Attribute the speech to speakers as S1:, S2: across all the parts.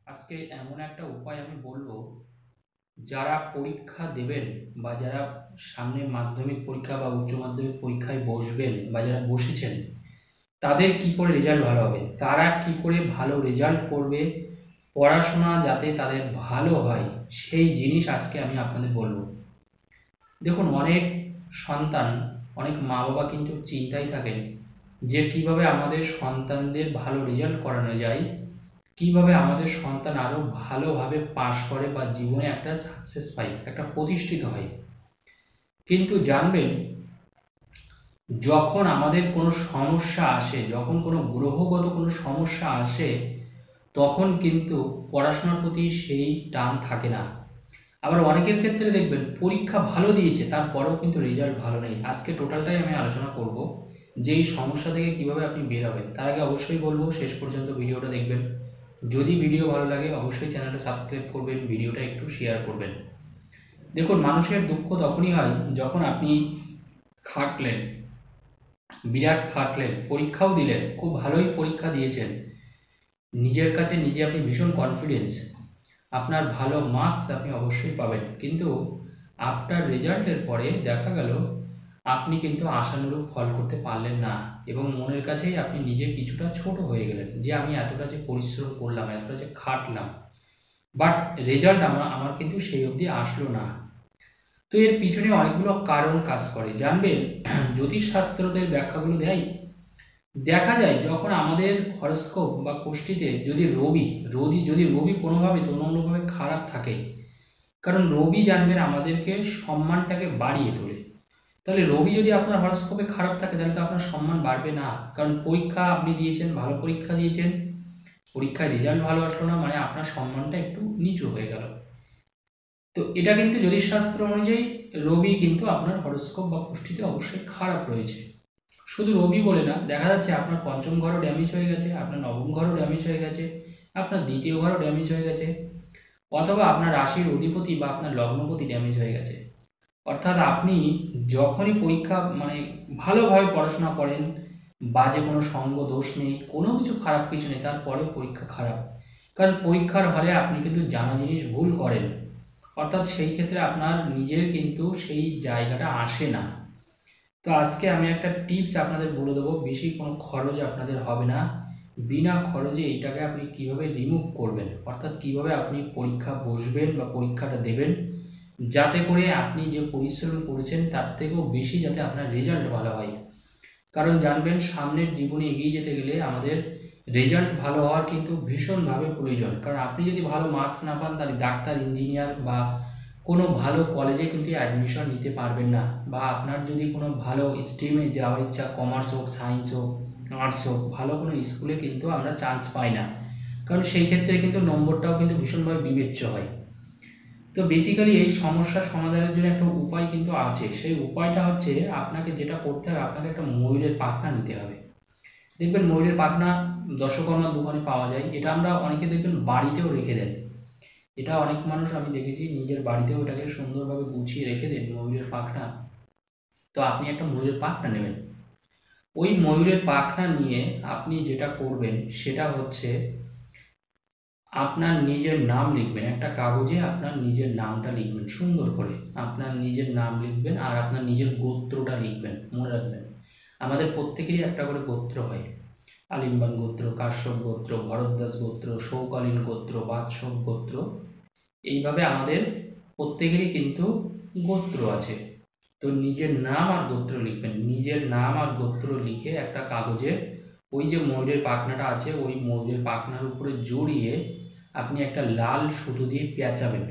S1: আজকে এমন একটা উপায় আমি বলবো, যারা পরীক্ষা দেবেন বা যারা সামনে মাধ্যমিক পরীক্ষা বা উচ্চ মাধ্যমিক পরীক্ষায় বসবেন বা যারা বসেছেন, তাদের কি করে রেজাল্ট ভালো হবে, তারা কি করে ভালো রেজাল্ট করবে, পড়াশোনা যাতে তাদের ভালো হয়, সেই জিনিস আজকে আমি আপনাদের বলবো। দেখুন, অনেক সন্তান, অনেক মা বাবা কিন্তু চিন্তায় থাকেন যে কিভাবে আমাদের সন্তানদের ভালো রেজাল্ট করানো যায়, কিভাবে আমাদের সন্তান আরো ভালোভাবে পাশ করে বা জীবনে একটা সাকসেস পায়, একটা প্রতিষ্ঠিত হয়। কিন্তু জানবেন, যখন আমাদের কোনো সমস্যা আসে, যখন কোনো গ্রহগত কোনো সমস্যা আসে, তখন কিন্তু পড়াশোনার প্রতি সেই টান থাকে না। আবার অনেকের ক্ষেত্রে দেখবেন পরীক্ষা ভালো দিয়েছে, তারপরেও কিন্তু রেজাল্ট ভালো নেই। আজকে টোটালটাই আমি আলোচনা করব যে এই সমস্যা থেকে কিভাবে আপনি বের হবেন। তার আগে অবশ্যই বলবো শেষ পর্যন্ত ভিডিওটা দেখবেন। যদি ভিডিও ভালো লাগে অবশ্যই চ্যানেলটা সাবস্ক্রাইব করবেন, ভিডিওটা একটু শেয়ার করবেন। দেখুন, মানুষের দুঃখ তখনই হয় যখন আপনি খাটলেন, বিরাট খাটলেন, পরীক্ষাও দিলেন, খুব ভালোই পরীক্ষা দিয়েছেন, নিজের কাছে নিজে আপনি ভীষণ কনফিডেন্স, আপনার ভালো মার্কস আপনি অবশ্যই পাবেন, কিন্তু আফটার রেজাল্টের পরে দেখা গেল আপনি কিন্তু আশানুরূপ ফল করতে পারলেন না, এবং মনের কাছেই আপনি নিজে কিছুটা ছোট হয়ে গেলেন যে আমি এতটা যে পরিশ্রম করলাম, এতটা যে খাটলাম, বাট রেজাল্ট আমার আমার কিন্তু সেই অবধি আসলো না। তো এর পিছনে অনেকগুলো কারণ কাজ করে, জানবেন। জ্যোতিষশাস্ত্রদের ব্যাখ্যাগুলো দেয়, দেখা যায় যখন আমাদের হরস্কোপ বা কুষ্টিতে যদি রবি কোনোভাবে কোনো অন্যভাবে খারাপ থাকে, কারণ রবি জানবেন আমাদেরকে সম্মানটাকে বাড়িয়ে তোলে। তাহলে রবি যদি আপনার হরস্কোপে খারাপ থাকে তাহলে তো আপনার সম্মান বাড়বে না, কারণ পরীক্ষা আপনি দিয়েছেন, ভালো পরীক্ষা দিয়েছেন, পরীক্ষায় রেজাল্ট ভালো আসলো না, মানে আপনার সম্মানটা একটু নিচু হয়ে গেল। তো এটা কিন্তু জ্যোতিষশাস্ত্র অনুযায়ী রবি কিন্তু আপনার হরস্কোপ বা কুষ্ঠিতে অবশ্যই খারাপ রয়েছে। শুধু রবি বলে না, দেখা যাচ্ছে আপনার পঞ্চম ঘরও ড্যামেজ হয়ে গেছে, আপনার নবম ঘরও ড্যামেজ হয়ে গেছে, আপনার দ্বিতীয় ঘরও ড্যামেজ হয়ে গেছে, অথবা আপনার রাশির অধিপতি বা আপনার লগ্নপতি ড্যামেজ হয়ে গেছে। অর্থাৎ আপনি যখনই পরীক্ষা মানে ভালোভাবে পড়াশোনা করেন, বাজে কোনো সঙ্গ দোষ নেই, কোনো কিছু খারাপ কিছু নেই, তারপরেও পরীক্ষা খারাপ, কারণ পরীক্ষার হলে আপনি কিন্তু জানা জিনিস ভুল করেন, অর্থাৎ সেই ক্ষেত্রে আপনার নিজের কিন্তু সেই জায়গাটা আসে না। তো আজকে আমি একটা টিপস আপনাদের বলে দেবো, বেশি কোনো খরচ আপনাদের হবে না, বিনা খরচে এইটাকে আপনি কিভাবে রিমুভ করবেন, অর্থাৎ কিভাবে আপনি পরীক্ষা বসবেন বা পরীক্ষাটা দেবেন, যাতে করে আপনি যে পরিশ্রম করেছেন তার থেকেও বেশি যাতে আপনার রেজাল্ট ভালো হয়। কারণ জানবেন, সামনের জীবনে এগিয়ে যেতে গেলে আমাদের রেজাল্ট ভালো হওয়ার কিন্তু ভীষণভাবে প্রয়োজন। কারণ আপনি যদি ভালো মার্কস না পান তাহলে ডাক্তার, ইঞ্জিনিয়ার বা কোনো ভালো কলেজে কিন্তু অ্যাডমিশন নিতে পারবেন না, বা আপনার যদি কোনো ভালো স্ট্রিমে যাওয়ার ইচ্ছা, কমার্স হোক, সায়েন্স হোক, আর্টস হোক, ভালো কোনো স্কুলে কিন্তু আমরা চান্স পাই না, কারণ সেই ক্ষেত্রে কিন্তু নম্বরটাও কিন্তু ভীষণভাবে বিবেচ্য হয়। তো বেসিক্যালি এই সমস্যার সমাধানের জন্য একটা উপায় কিন্তু আছে, সেই উপায়টা হচ্ছে আপনাকে যেটা করতে হবে, আপনাকে একটা ময়ূরের পাখনা নিতে হবে। দেখবেন ময়ূরের পাখনা দশকর্মার দোকানে পাওয়া যায়, এটা আমরা অনেকে দেখবেন বাড়িতেও রেখে দেন, এটা অনেক মানুষ আমি দেখেছি নিজের বাড়িতেও এটাকে সুন্দরভাবে গুছিয়ে রেখে দেন ময়ূরের পাখনা। তো আপনি একটা ময়ূরের পাখনা নেবেন, ওই ময়ূরের পাখনা নিয়ে আপনি যেটা করবেন সেটা হচ্ছে আপনার নিজের নাম লিখবেন, একটা কাগজে আপনার নিজের নামটা লিখবেন সুন্দর করে, আপনার নিজের নাম লিখবেন আর আপনার নিজের গোত্রটা লিখবেন। মনে রাখবেন, আমাদের প্রত্যেকেরই একটা করে গোত্র হয়, আলিম্বান গোত্র, কাশ্যপ গোত্র, ভরদ্বাজ গোত্র, শৌকালীন গোত্র, বাদশক গোত্র, এইভাবে আমাদের প্রত্যেকেরই কিন্তু গোত্র আছে। তো নিজের নাম আর গোত্র লিখবেন, নিজের নাম আর গোত্র লিখে একটা কাগজে ওই যে ময়ূরের পাখনাটা আছে ওই ময়ূরের পাখনার উপরে জড়িয়ে আপনি একটা লাল সুতো দিয়ে পেঁচাবেন।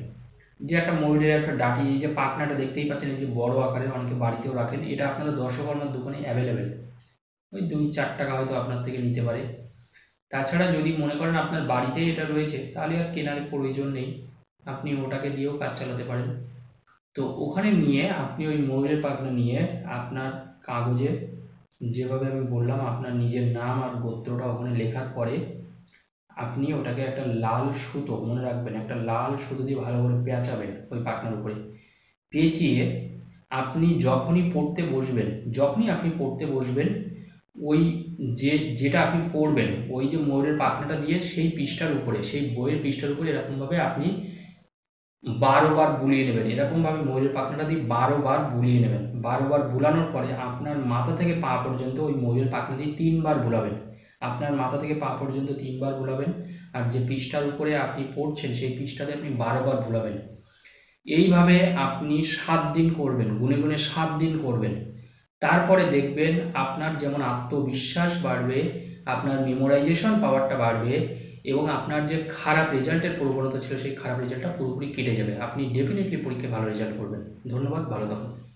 S1: যে একটা ময়ূরের একটা ডাটি, এই যে পাখনাটা দেখতেই পাচ্ছেন, এই যে বড় আকারের, অনেকে বাড়িতেও রাখেন, এটা আপনারা দশকর্মার দোকানে অ্যাভেলেবেল, ওই 2-4 টাকা হয়তো আপনার থেকে নিতে পারে। তাছাড়া যদি মনে করেন আপনার বাড়িতেই এটা রয়েছে তাহলে আর কেনার প্রয়োজন নেই, আপনি ওটাকে দিয়েও কাজ চালাতে পারেন। তো ওখানে নিয়ে আপনি ওই ময়ূরের পাখনা নিয়ে আপনার কাগজে যেভাবে আমি বললাম আপনার নিজের নাম আর গোত্রটা ওখানে লেখার পরে আপনি ওটাকে একটা লাল সুতো, মনে রাখবেন, একটা লাল সুতো দিয়ে ভালো করে পেঁচাবেন ওই পাখনার উপরে, পেঁচিয়ে আপনি যখনই আপনি পড়তে বসবেন ওই যেটা আপনি পড়বেন, ওই যে ময়ূরের পাখনাটা দিয়ে সেই পৃষ্ঠার উপরে, সেই বইয়ের পৃষ্ঠার উপরে এরকমভাবে আপনি 12 বার বুলিয়ে নেবেন। এরকমভাবে ময়ূরের পাখনাটা দিয়ে 12 বার বুলিয়ে নেবেন। 12 বার বুলানোর পরে আপনার মাথা থেকে পা পর্যন্ত ওই ময়ূরের পাখনা দিয়ে 3 বার বুলাবেন। আপনার মাথা থেকে পা পর্যন্ত 3 বার বুলাবেন। আর যে পৃষ্ঠার উপরে আপনি পড়ছেন সেই পৃষ্ঠাতে আপনি 12 বার বুলাবেন। এইভাবে আপনি 7 দিন করবেন, গুনে গুনে 7 দিন করবেন। তারপরে দেখবেন আপনার যেমন আত্মবিশ্বাস বাড়বে, আপনার মেমোরাইজেশন পাওয়ারটা বাড়বে এবং আপনার যে খারাপ রেজাল্টের প্রবণতা ছিল সেই খারাপ রেজাল্টটা পুরোপুরি কেটে যাবে। আপনি ডেফিনেটলি পরীক্ষায় ভালো রেজাল্ট করবেন। ধন্যবাদ, ভালো থাকুন।